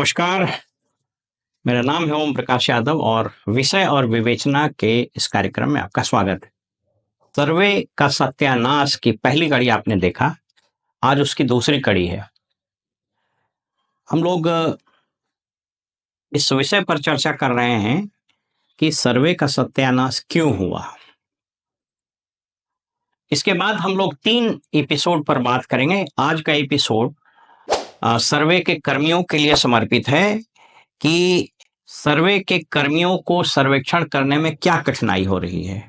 नमस्कार। मेरा नाम है ओम प्रकाश यादव और विषय और विवेचना के इस कार्यक्रम में आपका स्वागत है। सर्वे का सत्यानाश की पहली कड़ी आपने देखा, आज उसकी दूसरी कड़ी है। हम लोग इस विषय पर चर्चा कर रहे हैं कि सर्वे का सत्यानाश क्यों हुआ। इसके बाद हम लोग 3 एपिसोड पर बात करेंगे। आज का एपिसोड सर्वे के कर्मियों के लिए समर्पित है कि सर्वे के कर्मियों को सर्वेक्षण करने में क्या कठिनाई हो रही है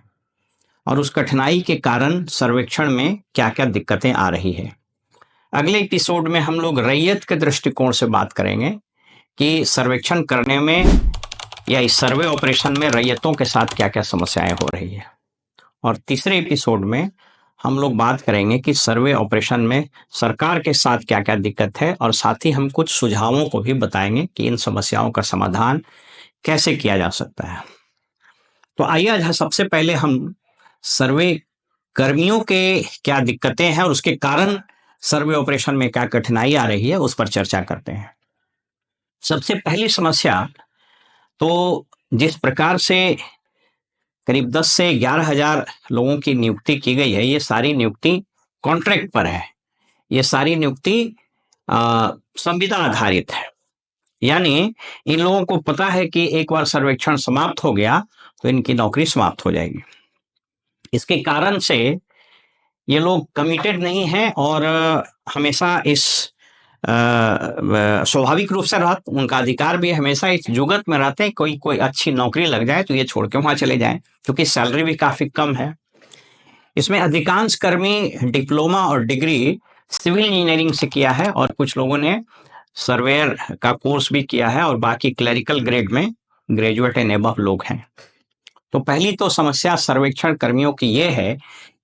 और उस कठिनाई के कारण सर्वेक्षण में क्या-क्या दिक्कतें आ रही है। अगले एपिसोड में हम लोग रैयत के दृष्टिकोण से बात करेंगे कि सर्वेक्षण करने में या इस सर्वे ऑपरेशन में रैयतों के साथ क्या-क्या समस्याएं हो रही है। और तीसरे एपिसोड में हम लोग बात करेंगे कि सर्वे ऑपरेशन में सरकार के साथ क्या-क्या दिक्कत है और साथ ही हम कुछ सुझावों को भी बताएंगे कि इन समस्याओं का समाधान कैसे किया जा सकता है। तो आइए आज सबसे पहले हम सर्वे कर्मियों के क्या दिक्कतें हैं और उसके कारण सर्वे ऑपरेशन में क्या कठिनाई आ रही है उस पर चर्चा करते हैं। सबसे पहली समस्या, तो जिस प्रकार से करीब 10 से 11,000 लोगों की नियुक्ति की गई है, ये सारी नियुक्ति कॉन्ट्रैक्ट पर है। ये सारी नियुक्ति संविदा आधारित है, यानी इन लोगों को पता है कि एक बार सर्वेक्षण समाप्त हो गया तो इनकी नौकरी समाप्त हो जाएगी। इसके कारण से ये लोग कमिटेड नहीं हैं और हमेशा इस स्वाभाविक रूप से उनका अधिकार भी हमेशा इस जुगत में रहते हैं कोई अच्छी नौकरी लग जाए तो ये छोड़ के वहां चले जाएं, क्योंकि सैलरी भी काफी कम है। इसमें अधिकांश कर्मी डिप्लोमा और डिग्री सिविल इंजीनियरिंग से किया है और कुछ लोगों ने सर्वेयर का कोर्स भी किया है और बाकी क्लरिकल ग्रेड में ग्रेजुएट एंड अबव लोग हैं। तो पहली तो समस्या सर्वेक्षण कर्मियों की ये है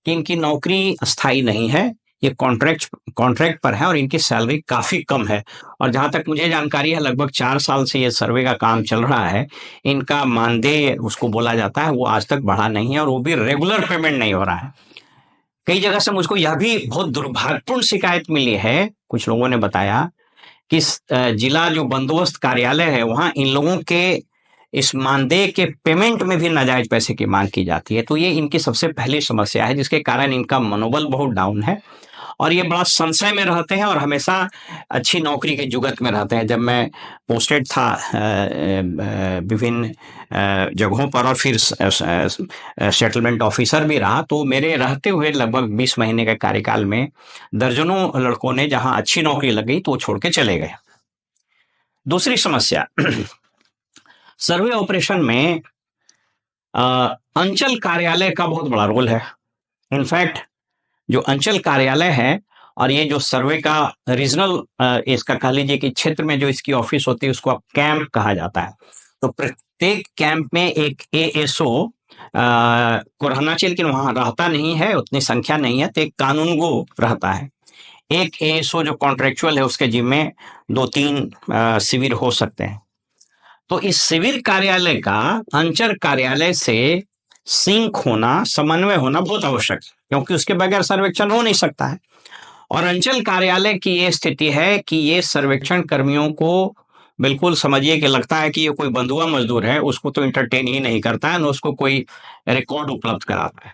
कि इनकी नौकरी स्थायी नहीं है, ये कॉन्ट्रैक्ट पर है और इनकी सैलरी काफी कम है। और जहां तक मुझे जानकारी है लगभग 4 साल से ये सर्वे का काम चल रहा है। इनका मानदेय उसको बोला जाता है, वो आज तक बढ़ा नहीं है और वो भी रेगुलर पेमेंट नहीं हो रहा है। कई जगह से मुझको यह भी बहुत दुर्भाग्यपूर्ण शिकायत मिली है, कुछ लोगों ने बताया कि जिला जो बंदोबस्त कार्यालय है वहां इन लोगों के इस मानदेय के पेमेंट में भी नाजायज पैसे की मांग की जाती है। तो ये इनकी सबसे पहली समस्या है जिसके कारण इनका मनोबल बहुत डाउन है और ये बड़ा संशय में रहते हैं और हमेशा अच्छी नौकरी के जुगत में रहते हैं। जब मैं पोस्टेड था विभिन्न जगहों पर और फिर सेटलमेंट ऑफिसर भी रहा, तो मेरे रहते हुए लगभग 20 महीने के कार्यकाल में दर्जनों लड़कों ने जहां अच्छी नौकरी लग गई तो वो छोड़ के चले गए। दूसरी समस्या, सर्वे ऑपरेशन में अंचल कार्यालय का बहुत बड़ा रोल है। इनफैक्ट जो अंचल कार्यालय है और ये जो सर्वे का रीजनल इसका कह लीजिए कि क्षेत्र में जो इसकी ऑफिस होती है उसको अब कैंप कहा जाता है। तो प्रत्येक कैंप में एक एएसओ को रहना चाहिए, लेकिन वहां रहता नहीं है, उतनी संख्या नहीं है, तो एक कानूनगो रहता है। एक एएसओ जो कॉन्ट्रेक्चुअल है उसके जिम्मे 2-3 शिविर हो सकते हैं। तो इस शिविर कार्यालय का अंचल कार्यालय से सिंक होना, समन्वय होना बहुत आवश्यक है, क्योंकि उसके बगैर सर्वेक्षण हो नहीं सकता है। और अंचल कार्यालय की ये स्थिति है कि ये सर्वेक्षण कर्मियों को बिल्कुल समझिए कि लगता है कि ये कोई बंधुआ मजदूर है, उसको तो इंटरटेन ही नहीं करता है, न उसको कोई रिकॉर्ड उपलब्ध कराता है।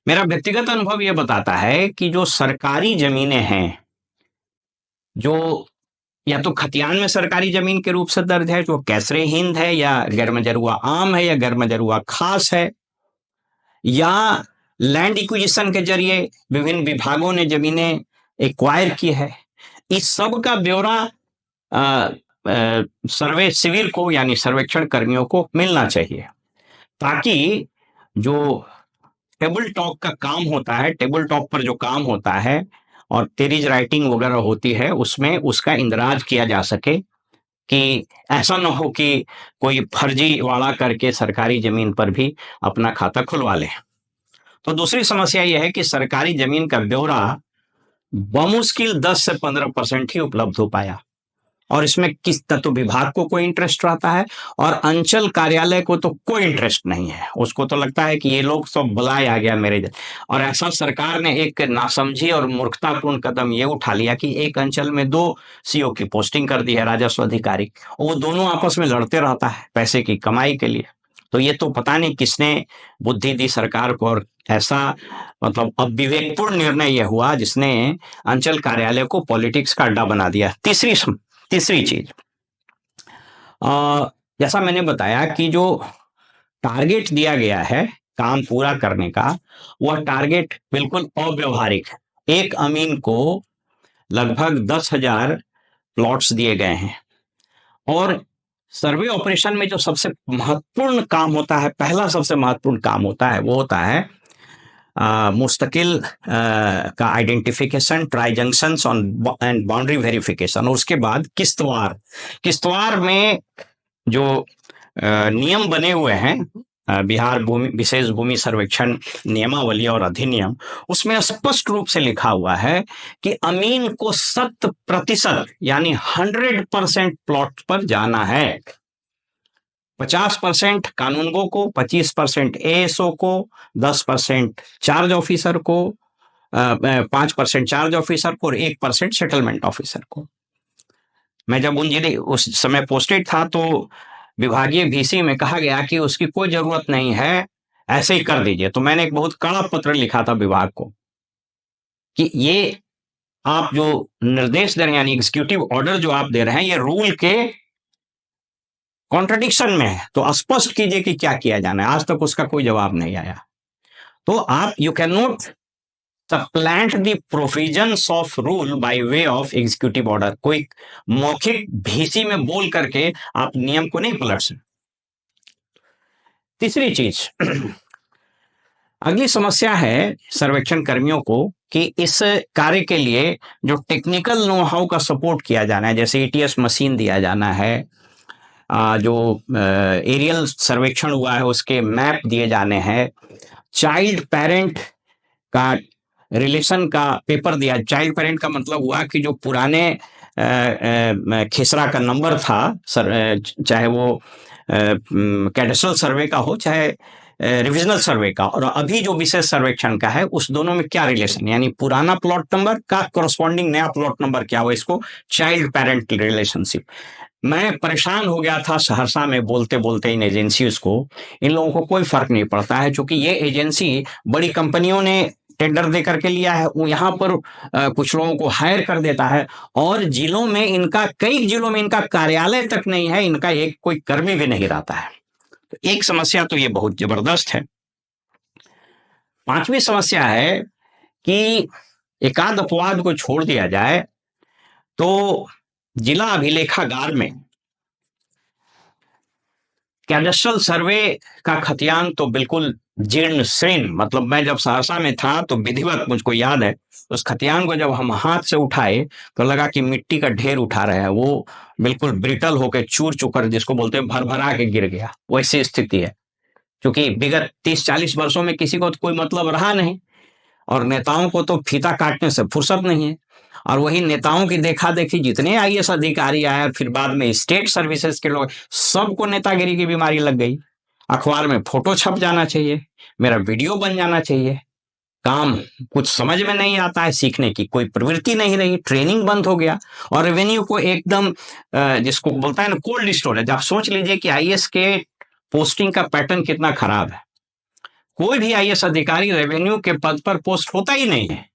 मेरा व्यक्तिगत अनुभव ये बताता है कि जो सरकारी जमीनें हैं, जो या तो खतियान में सरकारी जमीन के रूप से दर्ज है, जो कैसरे हिंद है या गैरमजरुआ आम है या गैरमजरुआ खास है, या लैंड इक्विजिशन के जरिए विभिन्न विभागों ने जमीनें एक्वायर की है, इस सब का ब्यौरा सर्वे सिविल को यानी सर्वेक्षण कर्मियों को मिलना चाहिए, ताकि जो टेबल टॉक का काम होता है, टेबल टॉक पर जो काम होता है और तेरीज राइटिंग वगैरह होती है, उसमें उसका इंदराज किया जा सके कि ऐसा ना हो कि कोई फर्जी वाड़ा करके सरकारी जमीन पर भी अपना खाता खुलवा ले। तो दूसरी समस्या यह है कि सरकारी जमीन का ब्यौरा बमुश्किल 10 से 15% ही उपलब्ध हो पाया। और इसमें किस तत्व विभाग को कोई इंटरेस्ट रहता है और अंचल कार्यालय को तो कोई इंटरेस्ट नहीं है। उसको तो लगता है कि ये लोग सब बुलाए आ गया मेरे और ऐसा सरकार ने एक नासमझी और मूर्खतापूर्ण कदम ये उठा लिया कि एक अंचल में 2 सीओ की पोस्टिंग कर दी है, राजस्व अधिकारी। वो दोनों आपस में लड़ते रहता है पैसे की कमाई के लिए। तो ये तो पता नहीं किसने बुद्धि दी सरकार को और ऐसा मतलब अब विवेकपूर्ण निर्णय यह हुआ जिसने अंचल कार्यालय को पॉलिटिक्स का अड्डा बना दिया। तीसरी चीज, जैसा मैंने बताया कि जो टारगेट दिया गया है काम पूरा करने का, वह टारगेट बिल्कुल अव्यवहारिक है। एक अमीन को लगभग 10,000 प्लॉट्स दिए गए हैं और सर्वे ऑपरेशन में जो सबसे महत्वपूर्ण काम होता है, पहला सबसे महत्वपूर्ण काम होता है, वो होता है मुस्तकिल का identification, try junctions and boundary verification, और उसके बाद किश्तवाड़ में जो नियम बने हुए हैं, बिहार विशेष भूमि सर्वेक्षण नियमावली और अधिनियम, उसमें स्पष्ट रूप से लिखा हुआ है कि अमीन को 100% यानी 100% प्लॉट पर जाना है। 50% कानूनगो को, 25% एएसओ को, 10% चार्ज ऑफिसर को, 5% चार्ज ऑफिसर को और 1% सेटलमेंट ऑफिसर को। मैं जब उस समय पोस्टेड था तो विभागीय वीसी में कहा गया कि उसकी कोई जरूरत नहीं है, ऐसे ही कर दीजिए। तो मैंने एक बहुत कड़ा पत्र लिखा था विभाग को कि ये आप जो निर्देश दे रहे हैं यानी एग्जीक्यूटिव ऑर्डर जो आप दे रहे हैं, ये रूल के कॉन्ट्रडिक्शन में है, तो स्पष्ट कीजिए कि क्या किया जाना है। आज तक उसका कोई जवाब नहीं आया। तो आप you can not सप्लांट the provisions of rule by way of executive order. कोई मौखिक भीसी में बोल करके आप नियम को नहीं पलट सकते। तीसरी चीज अगली समस्या है सर्वेक्षण कर्मियों को कि इस कार्य के लिए जो टेक्निकल नो हाउ का सपोर्ट किया जाना है, जैसे एटीएस मशीन दिया जाना है, जो एरियल सर्वेक्षण हुआ है उसके मैप दिए जाने हैं, चाइल्ड पेरेंट का रिलेशन का पेपर दिया। चाइल्ड पेरेंट का मतलब हुआ कि जो पुराने खेसरा का नंबर था, चाहे वो कैडेस्ट्रल सर्वे का हो चाहे रिविजनल सर्वे का, और अभी जो विशेष सर्वेक्षण का है, उस दोनों में क्या रिलेशन, यानी पुराना प्लॉट नंबर का कोरस्पॉन्डिंग नया प्लॉट नंबर क्या हो, इसको चाइल्ड पेरेंट रिलेशनशिप। मैं परेशान हो गया था सहरसा में बोलते बोलते इन एजेंसीज को। इन लोगों को कोई फर्क नहीं पड़ता है, क्योंकि ये एजेंसी बड़ी कंपनियों ने टेंडर दे करके लिया है, वो यहाँ पर कुछ लोगों को हायर कर देता है और जिलों में इनका, कई जिलों में इनका कार्यालय तक नहीं है, इनका एक कोई कर्मी भी नहीं रहता है। तो एक समस्या तो ये बहुत जबरदस्त है। पांचवी समस्या है कि एकाध अपवाद को छोड़ दिया जाए तो जिला अभिलेखागार में कैडेस्ट्रल सर्वे का खतियान तो बिल्कुल जीर्ण शीर्ण, मतलब मैं जब सहरसा में था तो विधिवत मुझको याद है, उस खतियान को जब हम हाथ से उठाए तो लगा कि मिट्टी का ढेर उठा रहे हैं। वो बिल्कुल ब्रिटल होकर चूर चुकर, जिसको बोलते हैं भरभरा के गिर गया, वैसी स्थिति है। क्योंकि विगत 30-40 वर्षों में किसी को तो कोई मतलब रहा नहीं और नेताओं को तो फीता काटने से फुर्सत नहीं है, और वही नेताओं की देखा देखी जितने आईएएस अधिकारी आए, फिर बाद में स्टेट सर्विसेज के लोग, सबको नेतागिरी की बीमारी लग गई। अखबार में फोटो छप जाना चाहिए, मेरा वीडियो बन जाना चाहिए, काम कुछ समझ में नहीं आता है, सीखने की कोई प्रवृत्ति नहीं रही, ट्रेनिंग बंद हो गया और रेवेन्यू को एकदम जिसको बोलता है ना कोल्ड स्टोरेज। आप सोच लीजिए कि आईएएस के पोस्टिंग का पैटर्न कितना खराब है। कोई भी आईएएस अधिकारी रेवेन्यू के पद पर पोस्ट होता ही नहीं है।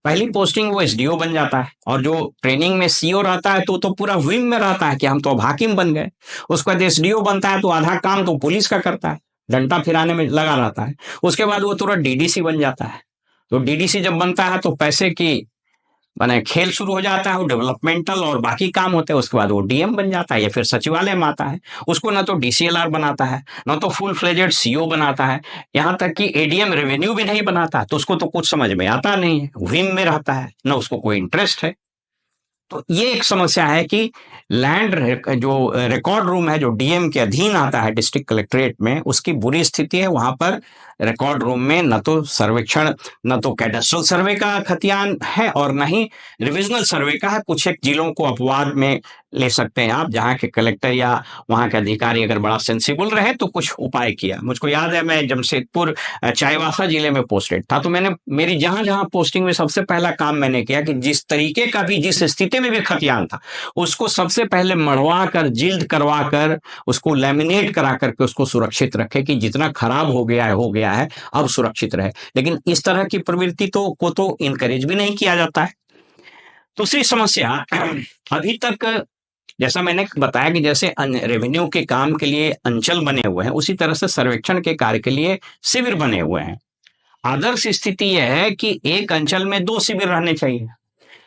पहली पोस्टिंग वो एसडीओ बन जाता है, और जो ट्रेनिंग में सीओ रहता है तो पूरा विम में रहता है कि हम तो अब हाकिम बन गए। उसके बाद एसडीओ बनता है तो आधा काम तो पुलिस का करता है, डंडा फिराने में लगा रहता है। उसके बाद वो तुरंत डीडीसी बन जाता है। तो डीडीसी जब बनता है तो पैसे की माने खेल शुरू हो जाता है, वो डेवलपमेंटल और बाकी काम होते हैं। उसके बाद वो डीएम बन जाता है या फिर सचिवालय में आता है। उसको ना तो डीसीएलआर बनाता है, ना तो फुल फ्लेजेड सीओ बनाता है, यहाँ तक कि एडीएम रेवेन्यू भी नहीं बनाता, तो उसको तो कुछ समझ में आता नहीं है, विम में रहता है, ना उसको कोई इंटरेस्ट है। तो ये एक समस्या है कि लैंड जो रिकॉर्ड रूम है जो डीएम के अधीन आता है डिस्ट्रिक्ट कलेक्ट्रेट में, उसकी बुरी स्थिति है। वहां पर रिकॉर्ड रूम में न तो सर्वेक्षण, न तो कैडेस्ट्रल सर्वे का खतियान है और न ही रिविजनल सर्वे का है। कुछ एक जिलों को अपवाद में ले सकते हैं आप, जहाँ के कलेक्टर या वहाँ के अधिकारी अगर बड़ा सेंसिबल रहे तो कुछ उपाय किया। मुझको याद है, मैं जमशेदपुर चाईबासा जिले में पोस्टेड था, तो मैंने मेरी जहाँ जहाँ पोस्टिंग में सबसे पहला काम मैंने किया कि जिस तरीके का भी, जिस स्थिति में भी खतियान था, उसको सबसे पहले मढ़वा कर, जिल्द करवा कर, उसको लैमिनेट करा करके उसको सुरक्षित रखे कि जितना खराब हो गया है अब सुरक्षित रहे। लेकिन इस तरह की प्रवृत्ति को इनकरेज भी नहीं किया जाता है। दूसरी समस्या, अभी तक जैसा मैंने बताया कि जैसे रेवेन्यू के काम के लिए अंचल बने हुए हैं, उसी तरह से सर्वेक्षण के कार्य के लिए शिविर बने हुए हैं। आदर्श स्थिति यह है कि एक अंचल में 2 शिविर रहने चाहिए,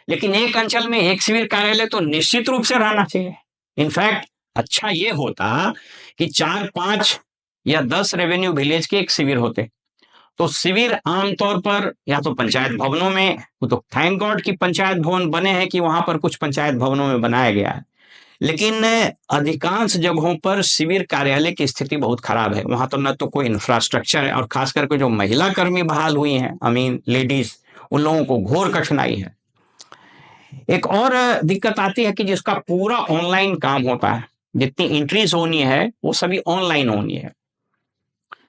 लेकिन एक अंचल में एक शिविर कार्यालय तो निश्चित रूप से रहना चाहिए। इनफैक्ट अच्छा ये होता कि 4, 5 या 10 रेवेन्यू विलेज के एक शिविर होते, तो शिविर आमतौर पर या तो पंचायत भवनों में, वो तो थैंक गॉड कि पंचायत भवन बने हैं, कि वहां पर कुछ पंचायत भवनों में बनाया गया है, लेकिन अधिकांश जगहों पर शिविर कार्यालय की स्थिति बहुत खराब है। वहां तो न तो कोई इंफ्रास्ट्रक्चर है, और खास करके जो महिला कर्मी बहाल हुई हैं, लेडीज, उन लोगों को घोर कठिनाई है। एक और दिक्कत आती है कि जिसका पूरा ऑनलाइन काम होता है, जितनी एंट्रीज होनी है वो सभी ऑनलाइन होनी है।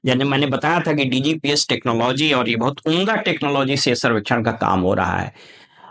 जैसे मैंने बताया था कि डीजीपीएस टेक्नोलॉजी, और ये बहुत उम्दा टेक्नोलॉजी से सर्वेक्षण का काम हो रहा है,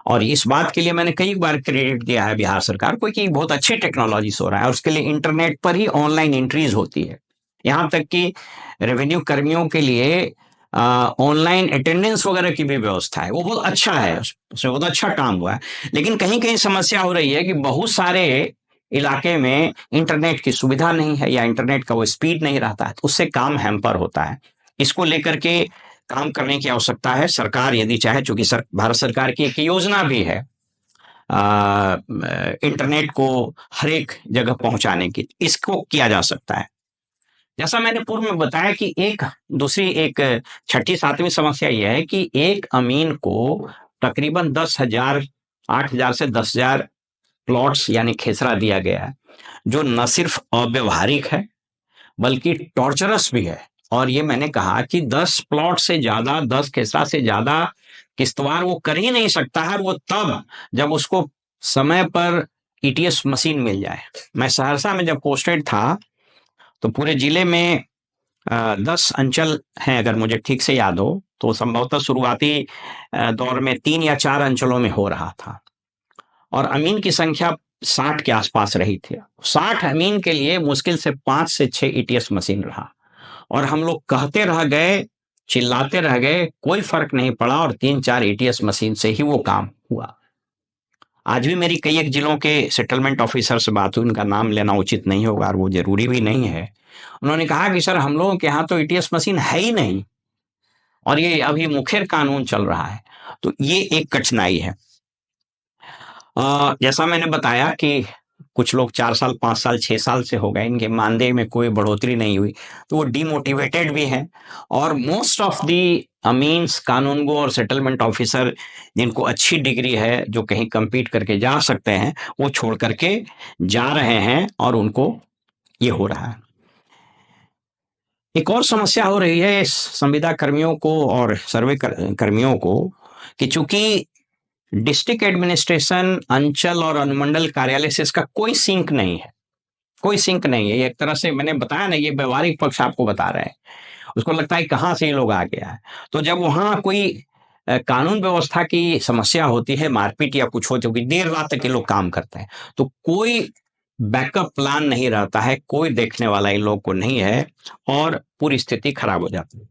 और इस बात के लिए मैंने कई बार क्रेडिट दिया है बिहार सरकार को कि बहुत अच्छी टेक्नोलॉजी से हो रहा है, और उसके लिए इंटरनेट पर ही ऑनलाइन एंट्रीज होती है। यहाँ तक कि रेवेन्यू कर्मियों के लिए ऑनलाइन अटेंडेंस वगैरह की भी व्यवस्था है, वो बहुत अच्छा है, उसमें बहुत अच्छा काम हुआ है। लेकिन कहीं कहीं समस्या हो रही है कि बहुत सारे इलाके में इंटरनेट की सुविधा नहीं है, या इंटरनेट का वो स्पीड नहीं रहता है, तो उससे काम हैम्पर होता है। इसको लेकर के काम करने की आवश्यकता है। सरकार यदि चाहे, चूंकि भारत सरकार की एक योजना भी है इंटरनेट को हर एक जगह पहुंचाने की, इसको किया जा सकता है। जैसा मैंने पूर्व में बताया कि एक छठी 7वीं समस्या यह है कि एक अमीन को तकरीबन 10,000, 8,000 से 10,000 प्लॉट्स यानी खेसरा दिया गया है, जो न सिर्फ अव्यवहारिक है बल्कि टॉर्चरस भी है। और ये मैंने कहा कि 10 प्लॉट से ज्यादा, 10 खेसरा से ज्यादा किश्तवार वो कर ही नहीं सकता है, वो तब जब उसको समय पर ईटीएस मशीन मिल जाए। मैं सहरसा में जब पोस्टेड था तो पूरे जिले में 10 अंचल हैं, अगर मुझे ठीक से याद हो, तो संभवतः शुरुआती दौर में 3 या 4 अंचलों में हो रहा था, और अमीन की संख्या 60 के आसपास रही थी। 60 अमीन के लिए मुश्किल से 5 से 6 ईटीएस मशीन रहा, और हम लोग कहते रह गए, चिल्लाते रह गए, कोई फर्क नहीं पड़ा, और 3-4 ईटीएस मशीन से ही वो काम हुआ। आज भी मेरी कई एक जिलों के सेटलमेंट ऑफिसर से बात हुई, उनका नाम लेना उचित नहीं होगा और वो जरूरी भी नहीं है। उन्होंने कहा कि सर, हम लोगों के यहाँ तो ईटीएस मशीन है ही नहीं, और ये अभी मुखेर कानून चल रहा है, तो ये एक कठिनाई है। जैसा मैंने बताया कि कुछ लोग 4 साल, 5 साल, 6 साल से हो गए, इनके मानदेय में कोई बढ़ोतरी नहीं हुई, तो वो डिमोटिवेटेड भी हैं। और मोस्ट ऑफ दी अमीन्स, कानूनगो और सेटलमेंट ऑफिसर जिनको अच्छी डिग्री है, जो कहीं compete करके जा सकते हैं, वो छोड़ करके जा रहे हैं, और उनको ये हो रहा है। एक और समस्या हो रही है संविदा कर्मियों को और सर्वे कर्मियों को कि चूंकि डिस्ट्रिक्ट एडमिनिस्ट्रेशन, अंचल और अनुमंडल कार्यालय से इसका कोई सिंक नहीं है, कोई सिंक नहीं है। ये एक तरह से मैंने बताया ना, ये व्यवहारिक पक्ष आपको बता रहे हैं, उसको लगता है कहाँ से ये लोग आ गया है। तो जब वहाँ कोई कानून व्यवस्था की समस्या होती है, मारपीट या कुछ होती है, देर रात तक ये लोग काम करते हैं, तो कोई बैकअप प्लान नहीं रहता है, कोई देखने वाला इन लोग को नहीं है, और पूरी स्थिति खराब हो जाती है।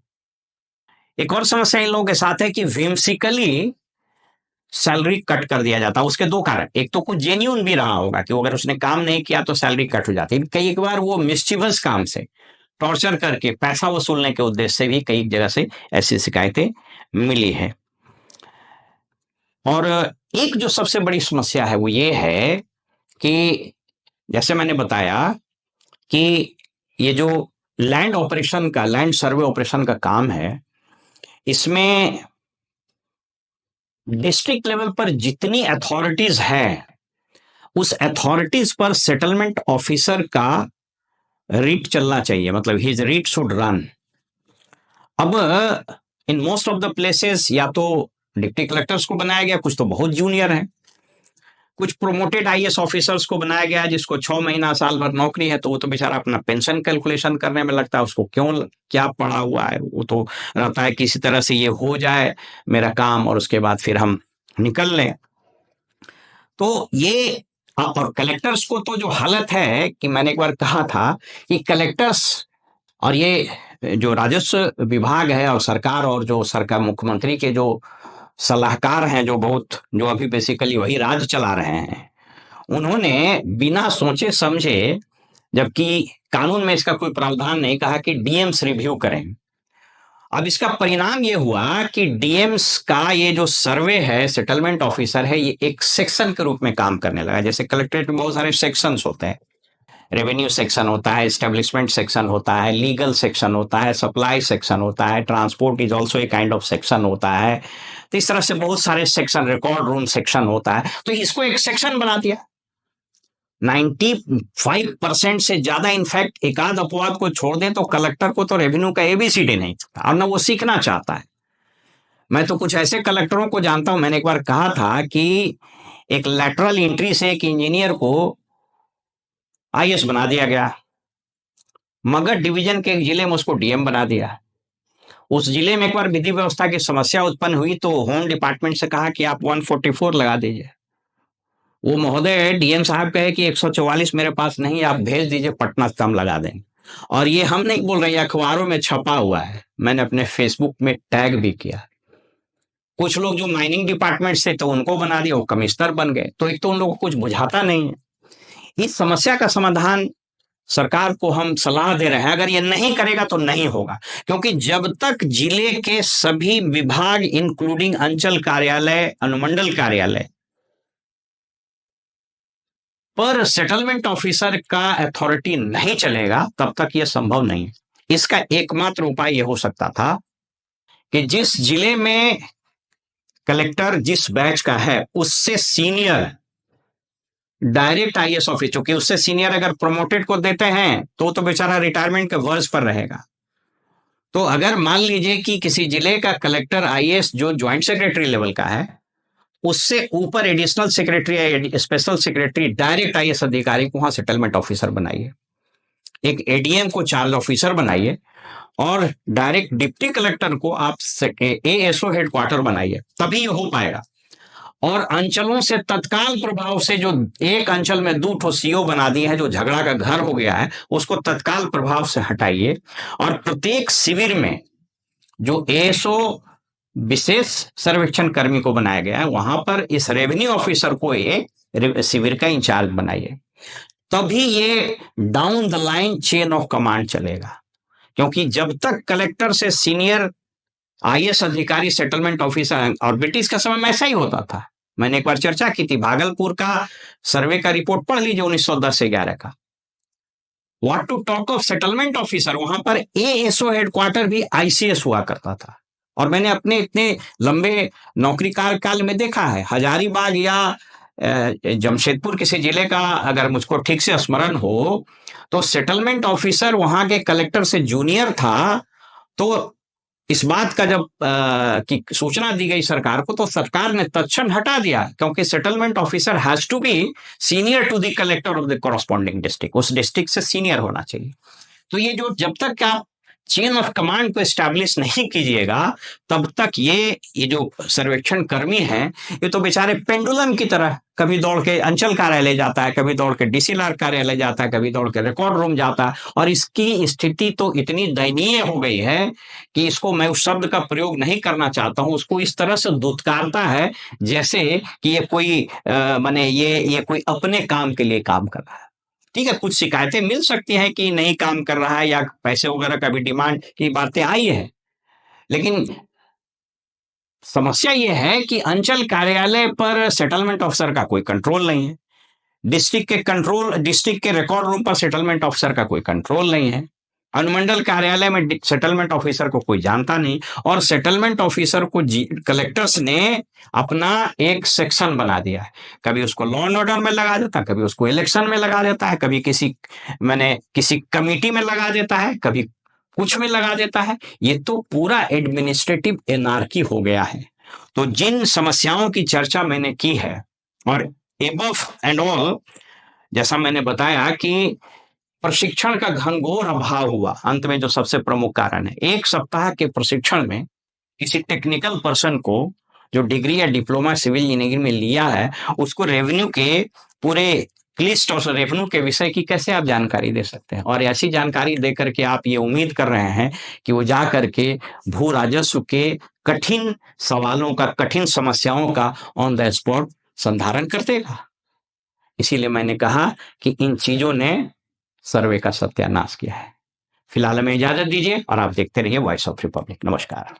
एक और समस्या इन लोगों के साथ है कि व्हिम्सिकली सैलरी कट कर दिया जाता है। उसके 2 कारण, एक तो कुछ जेन्यून भी रहा होगा कि अगर उसने काम नहीं किया तो सैलरी कट हो जाती है, कई बार वो मिस्चिवस काम से, टॉर्चर करके पैसा वसूलने के उद्देश्य से भी कई जगह से ऐसी शिकायतें मिली है। और एक जो सबसे बड़ी समस्या है वो ये है कि जैसे मैंने बताया कि ये जो लैंड ऑपरेशन का, लैंड सर्वे ऑपरेशन का काम है, इसमें डिस्ट्रिक्ट लेवल पर जितनी अथॉरिटीज हैं, उस अथॉरिटीज पर सेटलमेंट ऑफिसर का रीट चलना चाहिए, मतलब हिज रीट शुड रन। अब in most of the places या तो डिप्टी कलेक्टर्स को बनाया गया, कुछ तो बहुत जूनियर हैं, कुछ प्रोमोटेड आईएएस ऑफिसर्स को बनाया गया जिसको 6 महीना साल भर नौकरी है, तो वो तो बेचारा अपना पेंशन कैलकुलेशन करने में लगता है, उसको क्यों क्या पड़ा हुआ है, वो तो रहता है किसी तरह से ये हो जाए मेरा काम और उसके बाद फिर हम निकल लें। तो ये और कलेक्टर्स को तो जो हालत है कि मैंने एक बार कहा था कि कलेक्टर्स और ये जो राजस्व विभाग है और सरकार और जो सरकार मुख्यमंत्री के जो सलाहकार हैं, जो अभी बेसिकली वही राज चला रहे हैं, उन्होंने बिना सोचे समझे, जबकि कानून में इसका कोई प्रावधान नहीं, कहा कि डीएम्स रिव्यू करें। अब इसका परिणाम ये हुआ कि डीएम्स का ये जो सर्वे है, सेटलमेंट ऑफिसर है, ये एक सेक्शन के रूप में काम करने लगा। जैसे कलेक्ट्रेट में बहुत सारे सेक्शंस होते हैं, रेवेन्यू सेक्शन होता है, एस्टेब्लिशमेंट सेक्शन होता है, लीगल सेक्शन होता है, सप्लाई सेक्शन होता है, transport is also a kind of section होता है। तो इस तरह से बहुत सारे सेक्शन, रिकॉर्ड रूम सेक्शन होता है, तो इसको एक सेक्शन बना दिया। 95% से ज्यादा, इनफैक्ट एकाध अपवाद को छोड़ दें तो कलेक्टर को तो रेवेन्यू का एबीसीडी नहीं था और ना वो सीखना चाहता है। मैं तो कुछ ऐसे कलेक्टरों को जानता हूं, मैंने एक बार कहा था कि एक लैटरल एंट्री से एक इंजीनियर को आईएएस बना दिया गया, मगध डिवीजन के एक जिले में उसको डीएम बना दिया। उस जिले में एक बार विधि व्यवस्था की समस्या उत्पन्न हुई तो होम डिपार्टमेंट से कहा कि आप 144 लगा दीजिए। वो महोदय डीएम साहब कहे कि 144 मेरे पास नहीं, आप भेज दीजिए पटना से हम लगा देंगे। और ये हम नहीं बोल रहे, अखबारों में छपा हुआ है, मैंने अपने फेसबुक में टैग भी किया। कुछ लोग जो माइनिंग डिपार्टमेंट से तो उनको बना दिया, वो कमिश्नर बन गए। तो एक तो उन लोगों को कुछ बुझाता नहीं है। इस समस्या का समाधान सरकार को हम सलाह दे रहे हैं, अगर ये नहीं करेगा तो नहीं होगा, क्योंकि जब तक जिले के सभी विभाग इंक्लूडिंग अंचल कार्यालय, अनुमंडल कार्यालय पर सेटलमेंट ऑफिसर का अथॉरिटी नहीं चलेगा, तब तक यह संभव नहीं है। इसका एकमात्र उपाय यह हो सकता था कि जिस जिले में कलेक्टर जिस बैच का है उससे सीनियर डायरेक्ट आईएएस ऑफिसर, क्योंकि उससे सीनियर अगर प्रमोटेड को देते हैं तो बेचारा रिटायरमेंट के वर्ष पर रहेगा। तो अगर मान लीजिए कि किसी जिले का कलेक्टर आईएएस जो ज्वाइंट सेक्रेटरी लेवल का है, उससे ऊपर एडिशनल सेक्रेटरी या स्पेशल सेक्रेटरी डायरेक्ट आईएएस अधिकारी को वहां सेटलमेंट ऑफिसर बनाइए, एक एडीएम को चार्ज ऑफिसर बनाइए और डायरेक्ट डिप्टी कलेक्टर को आप एएसओ हेडक्वार्टर बनाइए, तभी ये हो पाएगा। और अंचलों से तत्काल प्रभाव से, जो एक अंचल में 2 सीओ बना दिए हैं, जो झगड़ा का घर हो गया है, उसको तत्काल प्रभाव से हटाइए। और प्रत्येक शिविर में जो एएसओ विशेष सर्वेक्षण कर्मी को बनाया गया है, वहां पर इस रेवेन्यू ऑफिसर को ये शिविर का इंचार्ज बनाइए, तभी ये down the line chain of command चलेगा। क्योंकि जब तक कलेक्टर से सीनियर आईएएस अधिकारी सेटलमेंट ऑफिसर, और ब्रिटिश का समय में ऐसा ही होता था, मैंने एक बार चर्चा की थी, भागलपुर का सर्वे का रिपोर्ट पढ़ लीजिए 1910 से 11 का, what to talk of settlement officer, वहां पर एएसओ हेडक्वार्टर भी आईसीएस हुआ करता था। और मैंने अपने इतने लंबे नौकरी काल में देखा है, हजारीबाग या जमशेदपुर किसी जिले का अगर मुझको ठीक से स्मरण हो, तो सेटलमेंट ऑफिसर वहां के कलेक्टर से जूनियर था। तो इस बात का जब की सूचना दी गई सरकार को, तो सरकार ने तत्क्षण हटा दिया, क्योंकि settlement officer has to be senior to the collector of the corresponding district, उस डिस्ट्रिक्ट से सीनियर होना चाहिए। तो ये जो जब तक आप चेन ऑफ कमांड को एस्टैब्लिश नहीं कीजिएगा, तब तक ये जो सर्वेक्षण कर्मी हैं, ये तो बेचारे पेंडुलम की तरह कभी दौड़ के अंचल कार्यालय जाता है, कभी दौड़ के डीसीएलआर कार्यालय जाता है, कभी दौड़ के रिकॉर्ड रूम जाता है। और इसकी स्थिति तो इतनी दयनीय हो गई है कि इसको मैं उस शब्द का प्रयोग नहीं करना चाहता हूं, उसको इस तरह से दुत्कारता है जैसे कि ये कोई माने ये कोई अपने काम के लिए काम कर रहा है। ठीक है, कुछ शिकायतें मिल सकती हैं कि नहीं काम कर रहा है या पैसे वगैरह का भी डिमांड की बातें आई है, लेकिन समस्या यह है कि अंचल कार्यालय पर सेटलमेंट ऑफिसर का कोई कंट्रोल नहीं है, डिस्ट्रिक्ट के रिकॉर्ड रूम पर सेटलमेंट ऑफिसर का कोई कंट्रोल नहीं है, अनुमंडल कार्यालय में सेटलमेंट ऑफिसर को कोई जानता नहीं, और सेटलमेंट ऑफिसर को कलेक्टर्स ने अपना एक सेक्शन बना दिया है। कभी उसको लॉ एंड ऑर्डर में लगा देता है, कभी उसको इलेक्शन में लगा देता है, कभी किसी कमिटी में लगा देता है, कभी कुछ में लगा देता है। ये तो पूरा एडमिनिस्ट्रेटिव एनार्की हो गया है। तो जिन समस्याओं की चर्चा मैंने की है, और एबव एंड ऑल, जैसा मैंने बताया कि प्रशिक्षण का घनघोर अभाव हुआ, अंत में जो सबसे प्रमुख कारण है, 1 सप्ताह के प्रशिक्षण में किसी टेक्निकल पर्सन को जो डिग्री या डिप्लोमा सिविल इंजीनियरिंग में लिया है, उसको रेवेन्यू के पूरे लिस्ट और रेवेन्यू के विषय की कैसे आप जानकारी दे सकते हैं? और ऐसी जानकारी दे करके आप ये उम्मीद कर रहे हैं कि वो जा करके भू राजस्व के कठिन सवालों का, कठिन समस्याओं का ऑन द स्पॉट संधारण कर देगा। इसीलिए मैंने कहा कि इन चीजों ने सर्वे का सत्यानाश किया है। फिलहाल हमें इजाजत दीजिए और आप देखते रहिए वॉइस ऑफ रिपब्लिक। नमस्कार।